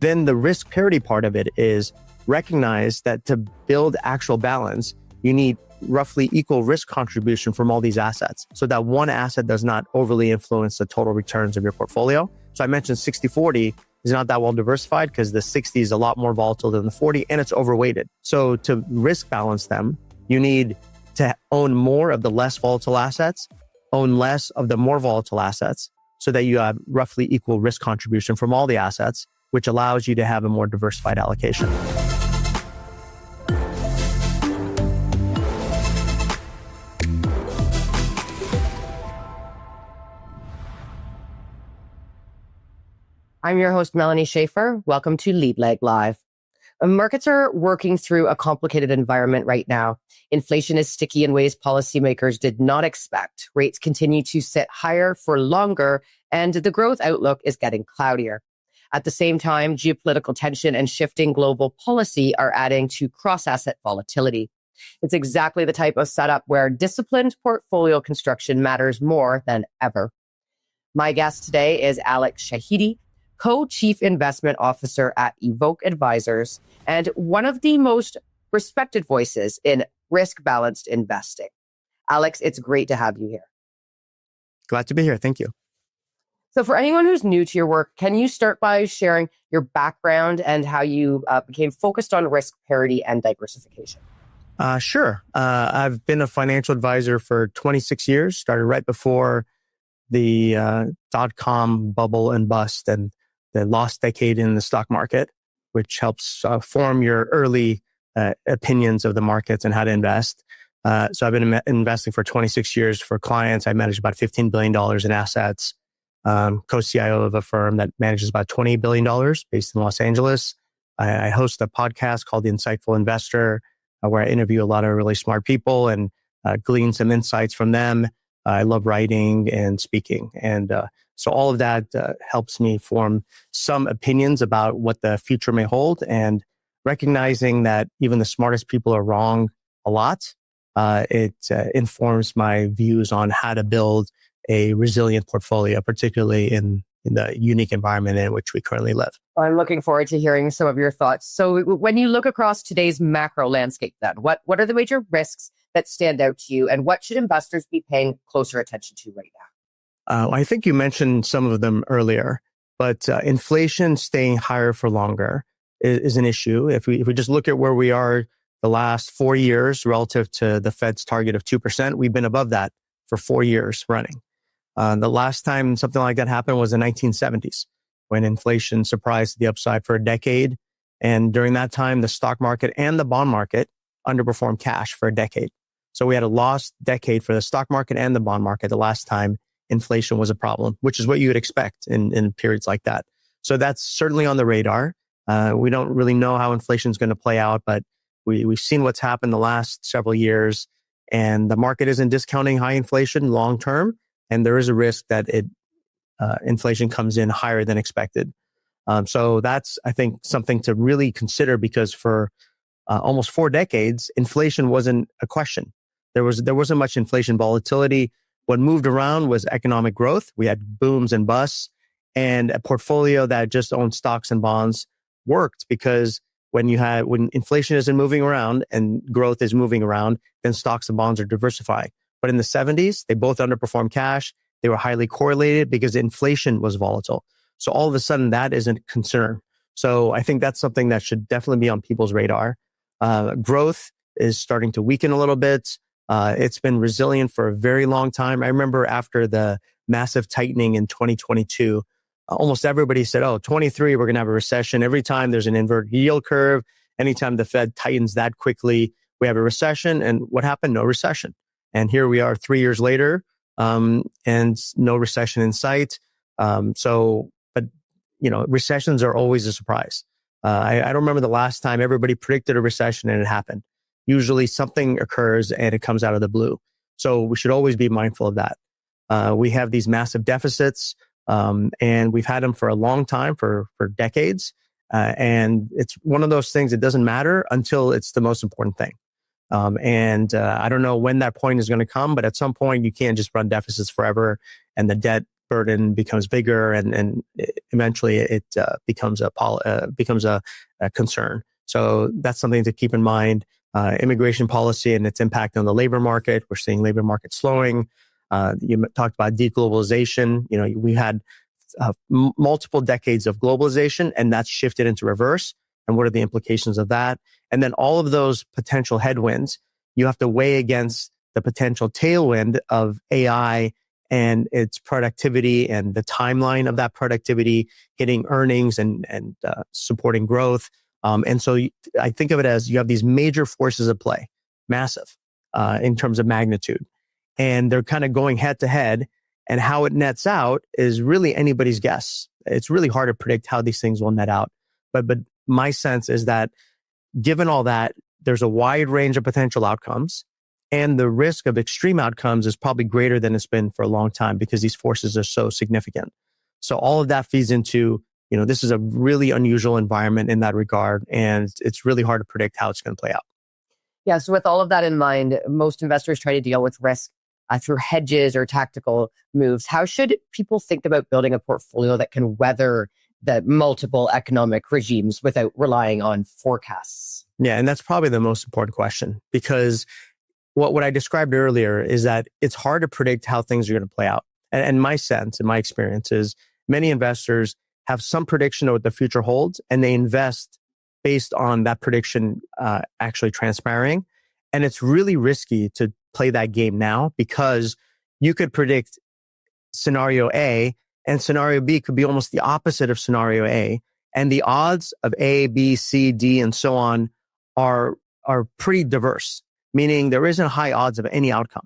Then the risk parity part of it is recognize that to build actual balance, you need roughly equal risk contribution from all these assets so that one asset does not overly influence the total returns of your portfolio. So I mentioned 60-40 is not that well diversified because the 60 is a lot more volatile than the 40 and it's overweighted. So to risk balance them, you need to own more of the less volatile assets, own less of the more volatile assets so that you have roughly equal risk contribution from all the assets, which allows you to have a more diversified allocation. I'm your host, Melanie Schaefer. Welcome to Lead Leg Live. Markets are working through a complicated environment right now. Inflation is sticky in ways policymakers did not expect. Rates continue to sit higher for longer, and the growth outlook is getting cloudier. At the same time, geopolitical tension and shifting global policy are adding to cross-asset volatility. It's exactly the type of setup where disciplined portfolio construction matters more than ever. My guest today is Alex Shahidi, Co-Chief Investment Officer at Evoke Advisors, and one of the most respected voices in risk-balanced investing. Alex, it's great to have you here. Glad to be here. Thank you. So for anyone who's new to your work, can you start by sharing your background and how you became focused on risk parity and diversification? Sure. I've been a financial advisor for 26 years, started right before the dot-com bubble and bust and the lost decade in the stock market, which helps form your early opinions of the markets and how to invest. So I've been investing for 26 years for clients. I manage about $15 billion in assets, co-CIO of a firm that manages about $20 billion based in Los Angeles. I host a podcast called The Insightful Investor, where I interview a lot of really smart people and glean some insights from them. I love writing and speaking. And so all of that helps me form some opinions about what the future may hold, and recognizing that even the smartest people are wrong a lot. It informs my views on how to build a resilient portfolio, particularly in the unique environment in which we currently live. I'm looking forward to hearing some of your thoughts. So when you look across today's macro landscape, then, what are the major risks that stand out to you, and what should investors be paying closer attention to right now? I think you mentioned some of them earlier, but inflation staying higher for longer is an issue. If we just look at where we are the last 4 years relative to the Fed's target of 2%, we've been above that for 4 years running. The last time something like that happened was the 1970s, when inflation surprised the upside for a decade. And during that time, the stock market and the bond market underperformed cash for a decade. So we had a lost decade for the stock market and the bond market the last time inflation was a problem, which is what you would expect in periods like that. So that's certainly on the radar. We don't really know how inflation is going to play out, but we've seen what's happened the last several years, and the market isn't discounting high inflation long term. And there is a risk that inflation comes in higher than expected. So that's, I think, something to really consider, because for almost 4 decades, inflation wasn't a question. There wasn't much inflation volatility. What moved around was economic growth. We had booms and busts, and a portfolio that just owned stocks and bonds worked, because when inflation isn't moving around and growth is moving around, then stocks and bonds are diversifying. But in the 70s, they both underperformed cash. They were highly correlated because inflation was volatile. So all of a sudden, that isn't a concern. So I think that's something that should definitely be on people's radar. Growth is starting to weaken a little bit. It's been resilient for a very long time. I remember after the massive tightening in 2022, almost everybody said, 23, we're going to have a recession. Every time there's an inverted yield curve, anytime the Fed tightens that quickly, we have a recession. And what happened? No recession. And here we are 3 years later, and no recession in sight. But recessions are always a surprise. I don't remember the last time everybody predicted a recession and it happened. Usually something occurs and it comes out of the blue. So we should always be mindful of that. We have these massive deficits, and we've had them for a long time, for decades. And it's one of those things that doesn't matter until it's the most important thing. I don't know when that point is going to come, but at some point you can't just run deficits forever and the debt burden becomes bigger, and eventually it becomes a concern. So that's something to keep in mind. Immigration policy and its impact on the labor market. We're seeing labor market slowing. You talked about deglobalization. We had multiple decades of globalization, and that's shifted into reverse. And what are the implications of that? And then all of those potential headwinds, you have to weigh against the potential tailwind of AI and its productivity and the timeline of that productivity hitting earnings and supporting growth. And so I think of it as you have these major forces at play, massive in terms of magnitude. And they're kind of going head to head. And how it nets out is really anybody's guess. It's really hard to predict how these things will net out. But my sense is that given all that, there's a wide range of potential outcomes. And the risk of extreme outcomes is probably greater than it's been for a long time because these forces are so significant. So all of that feeds into, this is a really unusual environment in that regard. And it's really hard to predict how it's going to play out. Yeah. So with all of that in mind, most investors try to deal with risk through hedges or tactical moves. How should people think about building a portfolio that can weather the multiple economic regimes without relying on forecasts? Yeah. And that's probably the most important question, because what I described earlier is that it's hard to predict how things are going to play out. And my sense and my experience is many investors have some prediction of what the future holds, and they invest based on that prediction actually transpiring. And it's really risky to play that game now because you could predict scenario A and scenario B could be almost the opposite of scenario A. And the odds of A, B, C, D, and so on are pretty diverse, meaning there isn't high odds of any outcome.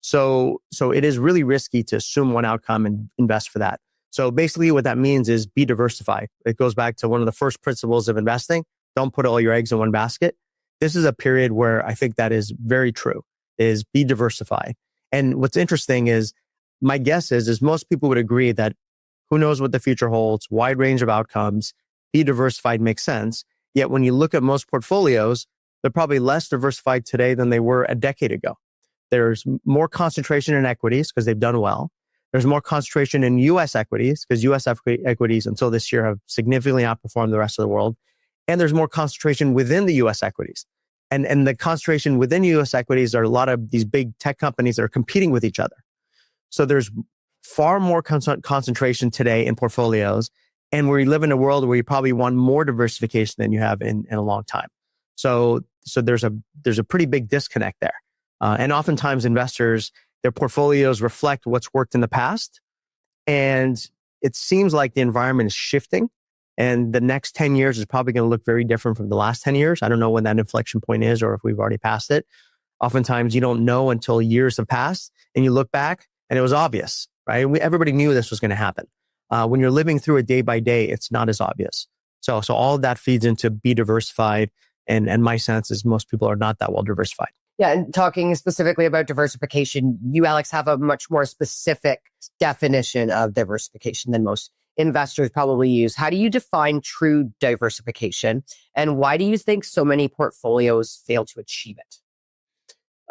So it is really risky to assume one outcome and invest for that. So basically what that means is be diversified. It goes back to one of the first principles of investing. Don't put all your eggs in one basket. This is a period where I think that is very true, is be diversified. And what's interesting is my guess is most people would agree that who knows what the future holds, wide range of outcomes, be diversified makes sense. Yet when you look at most portfolios, they're probably less diversified today than they were a decade ago. There's more concentration in equities because they've done well. There's more concentration in U.S. equities because U.S. equities until this year have significantly outperformed the rest of the world. And there's more concentration within the U.S. equities. And the concentration within U.S. equities are a lot of these big tech companies that are competing with each other. So there's far more concentration today in portfolios. And we live in a world where you probably want more diversification than you have in a long time. So there's a pretty big disconnect there. And oftentimes investors, their portfolios reflect what's worked in the past. And it seems like the environment is shifting. And the next 10 years is probably going to look very different from the last 10 years. I don't know when that inflection point is or if we've already passed it. Oftentimes you don't know until years have passed and you look back and it was obvious, right? Everybody knew this was going to happen. When you're living through it day by day, it's not as obvious. So all of that feeds into be diversified. And my sense is most people are not that well diversified. Yeah, and talking specifically about diversification, you, Alex, have a much more specific definition of diversification than most investors probably use. How do you define true diversification? And why do you think so many portfolios fail to achieve it?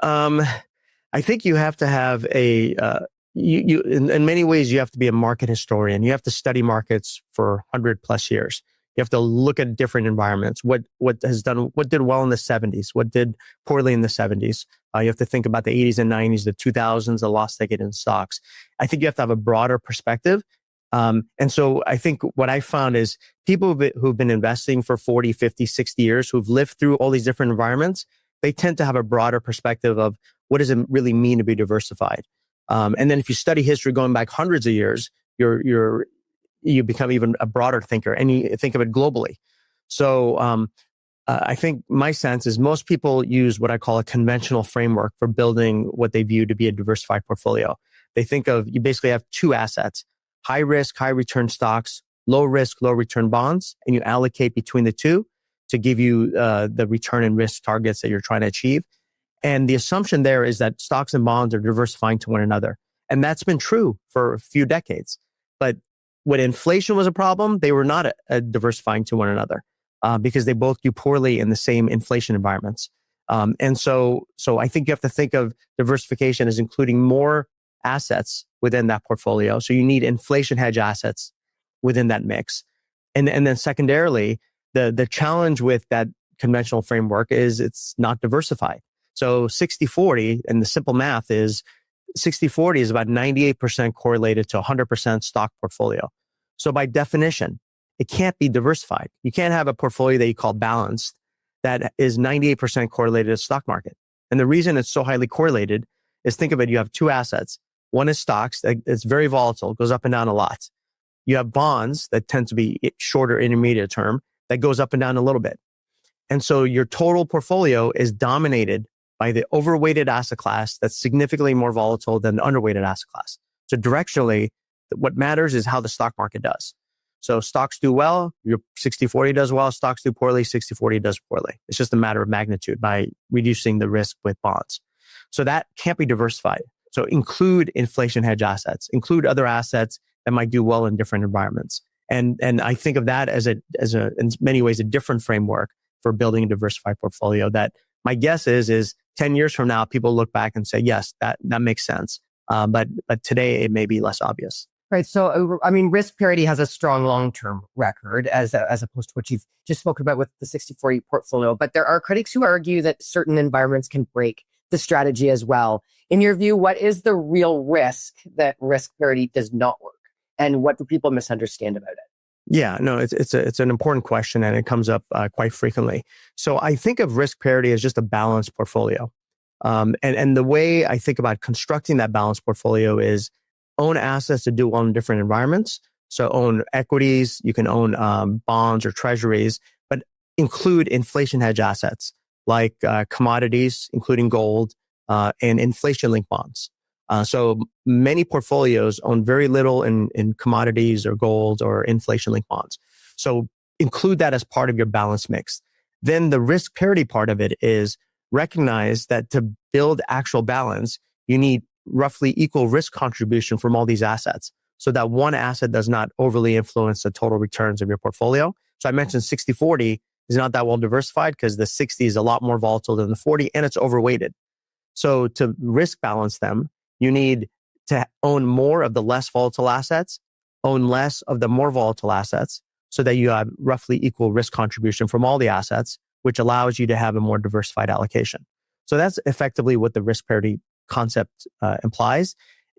I think you have to have in many ways, you have to be a market historian. You have to study markets for 100 plus years. You have to look at different environments. What did well in the 70s? What did poorly in the 70s? You have to think about the 80s and 90s, the 2000s, the lost decade in stocks. I think you have to have a broader perspective. And so I think what I found is people who've been investing for 40, 50, 60 years, who've lived through all these different environments, they tend to have a broader perspective of what does it really mean to be diversified. And then if you study history going back hundreds of years, you become even a broader thinker and you think of it globally. So I think my sense is most people use what I call a conventional framework for building what they view to be a diversified portfolio. They think of, you basically have two assets, high risk, high return stocks, low risk, low return bonds, and you allocate between the two to give you the return and risk targets that you're trying to achieve. And the assumption there is that stocks and bonds are diversifying to one another. And that's been true for a few decades. But when inflation was a problem, they were not diversifying to one another because they both do poorly in the same inflation environments. And so I think you have to think of diversification as including more assets within that portfolio. So you need inflation hedge assets within that mix. And then secondarily, the challenge with that conventional framework is it's not diversified. So 60-40, and the simple math is 60-40 is about 98% correlated to 100% stock portfolio. So by definition, it can't be diversified. You can't have a portfolio that you call balanced that is 98% correlated to the stock market. And the reason it's so highly correlated is, think of it, you have two assets. One is stocks that's very volatile, goes up and down a lot. You have bonds that tend to be shorter intermediate term that goes up and down a little bit. And so your total portfolio is dominated by the overweighted asset class that's significantly more volatile than the underweighted asset class. So directionally, what matters is how the stock market does. So stocks do well, your 60-40 does well. Stocks do poorly, 60-40 does poorly. It's just a matter of magnitude by reducing the risk with bonds. So that can't be diversified. So include inflation hedge assets, include other assets that might do well in different environments. And I think of that as in many ways, a different framework for building a diversified portfolio that my guess is 10 years from now, people look back and say, yes, that makes sense. But today it may be less obvious. Right. So, I mean, risk parity has a strong long-term record as opposed to what you've just spoken about with the 60-40 portfolio. But there are critics who argue that certain environments can break the strategy as well. In your view, what is the real risk that risk parity does not work? And what do people misunderstand about it? Yeah, no, it's an important question, and it comes up quite frequently. So I think of risk parity as just a balanced portfolio. And the way I think about constructing that balanced portfolio is own assets that do well in different environments. So own equities, you can own bonds or treasuries, but include inflation hedge assets like commodities, including gold, and inflation-linked bonds. So many portfolios own very little in commodities or gold or inflation-linked bonds. So include that as part of your balance mix. Then the risk parity part of it is recognize that to build actual balance, you need roughly equal risk contribution from all these assets so that one asset does not overly influence the total returns of your portfolio. So I mentioned 60-40 is not that well diversified because the 60 is a lot more volatile than the 40 and it's overweighted. So to risk balance them, you need to own more of the less volatile assets, own less of the more volatile assets so that you have roughly equal risk contribution from all the assets, which allows you to have a more diversified allocation. So that's effectively what the risk parity concept implies.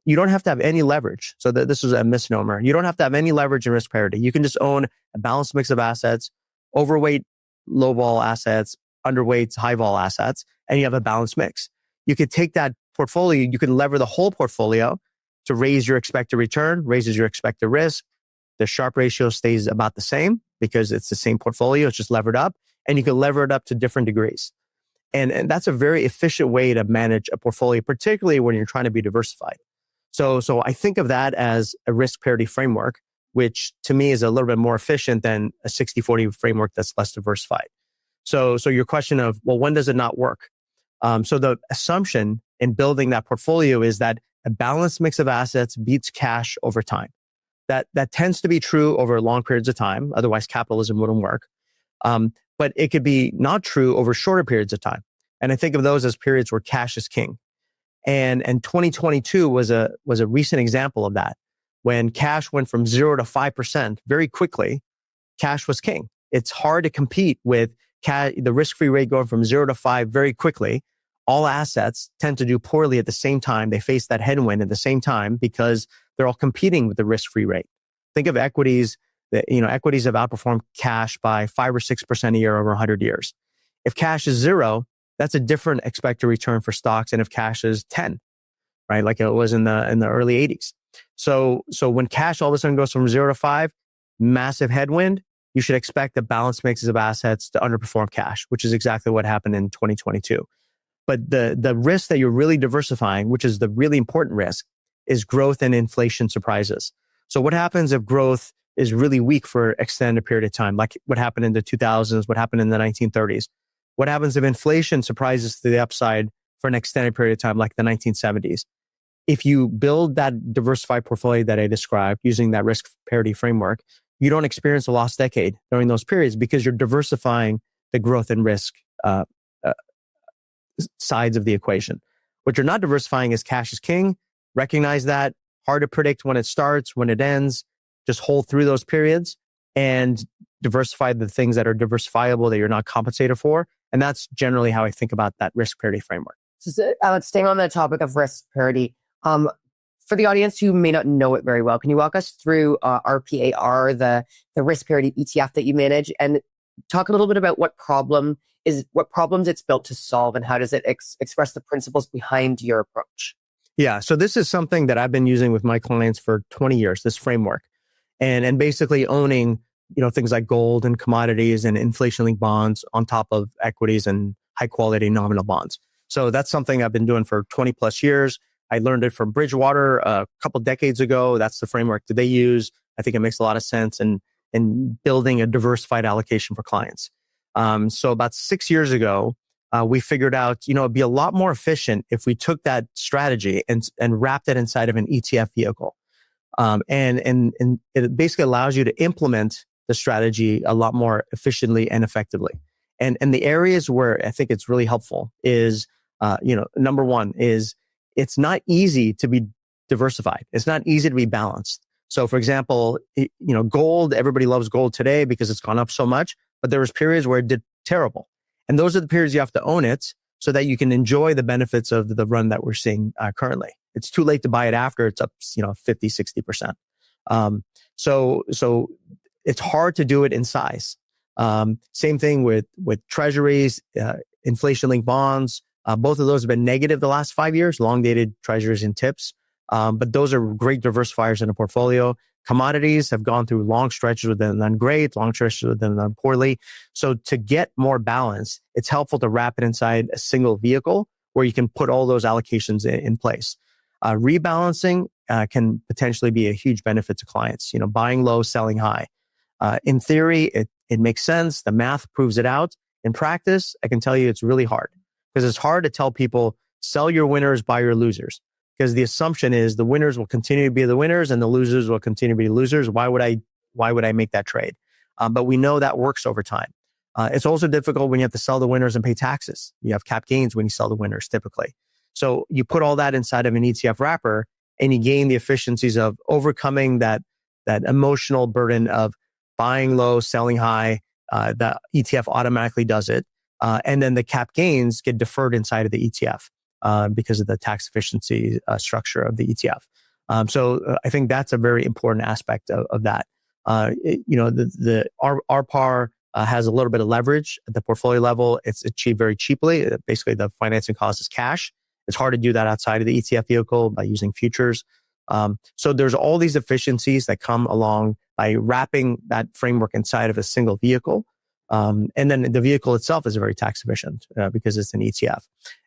You don't have to have any leverage. So this is a misnomer. You don't have to have any leverage in risk parity. You can just own a balanced mix of assets, overweight low vol assets, underweight high vol assets, and you have a balanced mix. You could take that portfolio, you can lever the whole portfolio to raise your expected return, raises your expected risk. The Sharpe ratio stays about the same because it's the same portfolio, it's just levered up, and you can lever it up to different degrees. And that's a very efficient way to manage a portfolio, particularly when you're trying to be diversified. So I think of that as a risk parity framework, which to me is a little bit more efficient than a 60-40 framework that's less diversified. So your question of, well, when does it not work? So the assumption in building that portfolio is that a balanced mix of assets beats cash over time. That tends to be true over long periods of time. Otherwise, capitalism wouldn't work. But it could be not true over shorter periods of time. And I think of those as periods where cash is king. And 2022 was a recent example of that. When cash went from 0 to 5% very quickly, cash was king. It's hard to compete with the risk-free rate going from 0 to 5 very quickly. All assets tend to do poorly at the same time. They face that headwind at the same time because they're all competing with the risk-free rate. Think of equities. Equities have outperformed cash by 5 or 6% a year over 100 years. If cash is 0, that's a different expected return for stocks than if cash is 10, right? Like it was in the early 80s. So when cash all of a sudden goes from 0 to 5, massive headwind, you should expect the balanced mixes of assets to underperform cash, which is exactly what happened in 2022. But the risk that you're really diversifying, which is the really important risk, is growth and inflation surprises. So what happens if growth is really weak for an extended period of time, like what happened in the 2000s, what happened in the 1930s? What happens if inflation surprises to the upside for an extended period of time, like the 1970s? If you build that diversified portfolio that I described using that risk parity framework, you don't experience a lost decade during those periods because you're diversifying the growth and risk sides of the equation. What you're not diversifying is cash is king. Recognize that, hard to predict when it starts, when it ends. Just hold through those periods and diversify the things that are diversifiable that you're not compensated for. And that's generally how I think about that risk parity framework. So, staying on the topic of risk parity, for the audience who may not know it very well, can you walk us through RPAR, the risk parity ETF that you manage, and talk a little bit about what problems it's built to solve, and how does it express the principles behind your approach? Yeah, so this is something that I've been using with my clients for 20 years, this framework, and basically owning things like gold and commodities and inflation-linked bonds on top of equities and high-quality nominal bonds. So that's something I've been doing for 20 plus years. I learned it from Bridgewater a couple decades ago. That's the framework that they use. I think it makes a lot of sense in building a diversified allocation for clients. So about 6 years ago, we figured out, it'd be a lot more efficient if we took that strategy and wrapped it inside of an ETF vehicle. And it basically allows you to implement the strategy a lot more efficiently and effectively. And the areas where I think it's really helpful is, number one is it's not easy to be diversified. It's not easy to be balanced. So for example, gold, everybody loves gold today because it's gone up so much, but there was periods where it did terrible. And those are the periods you have to own it so that you can enjoy the benefits of the run that we're seeing currently. It's too late to buy it after it's up, 50, 60%. So it's hard to do it in size. Same thing with treasuries, inflation-linked bonds. Both of those have been negative the last 5 years, long-dated treasuries and tips. But those are great diversifiers in a portfolio. Commodities have gone through long stretches with them done great, long stretches with them done poorly. So to get more balance, it's helpful to wrap it inside a single vehicle where you can put all those allocations in place. Rebalancing can potentially be a huge benefit to clients. Buying low, selling high. In theory, it makes sense. The math proves it out. In practice, I can tell you it's really hard because it's hard to tell people sell your winners, buy your losers. Because the assumption is the winners will continue to be the winners and the losers will continue to be losers. Why would I make that trade? But we know that works over time. It's also difficult when you have to sell the winners and pay taxes. You have cap gains when you sell the winners typically. So you put all that inside of an ETF wrapper and you gain the efficiencies of overcoming that emotional burden of buying low, selling high. The ETF automatically does it. And then the cap gains get deferred inside of the ETF. Because of the tax efficiency structure of the ETF. So I think that's a very important aspect of that. The RPAR has a little bit of leverage at the portfolio level. It's achieved very cheaply. Basically, the financing cost is cash. It's hard to do that outside of the ETF vehicle by using futures. So there's all these efficiencies that come along by wrapping that framework inside of a single vehicle. And then the vehicle itself is very tax efficient because it's an ETF.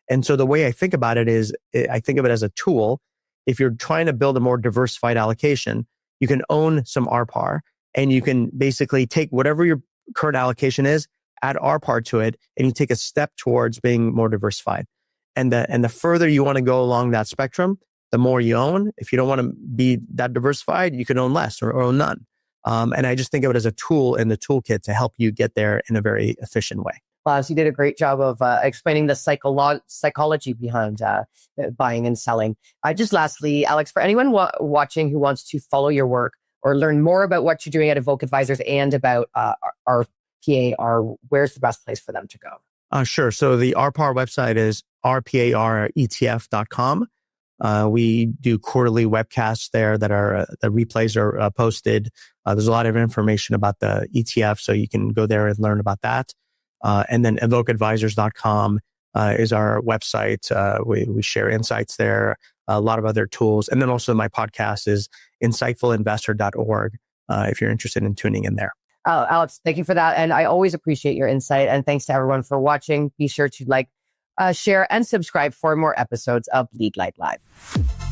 And so the way I think about it is I think of it as a tool. If you're trying to build a more diversified allocation, you can own some RPAR and you can basically take whatever your current allocation is, add RPAR to it, and you take a step towards being more diversified. And the further you want to go along that spectrum, the more you own. If you don't want to be that diversified, you can own less or own none. And I just think of it as a tool in the toolkit to help you get there in a very efficient way. Wow, so you did a great job of explaining the psychology behind buying and selling. Just lastly, Alex, for anyone watching who wants to follow your work or learn more about what you're doing at Evoke Advisors and about RPAR, where's the best place for them to go? Sure. So the RPAR website is rparetf.com. We do quarterly webcasts there that are the replays are posted. There's a lot of information about the ETF, so you can go there and learn about that. And then evokeadvisors.com is our website. We share insights there, a lot of other tools. And then also my podcast is insightfulinvestor.org if you're interested in tuning in there. Alex, thank you for that. And I always appreciate your insight. And thanks to everyone for watching. Be sure to share, and subscribe for more episodes of Lead Like Live.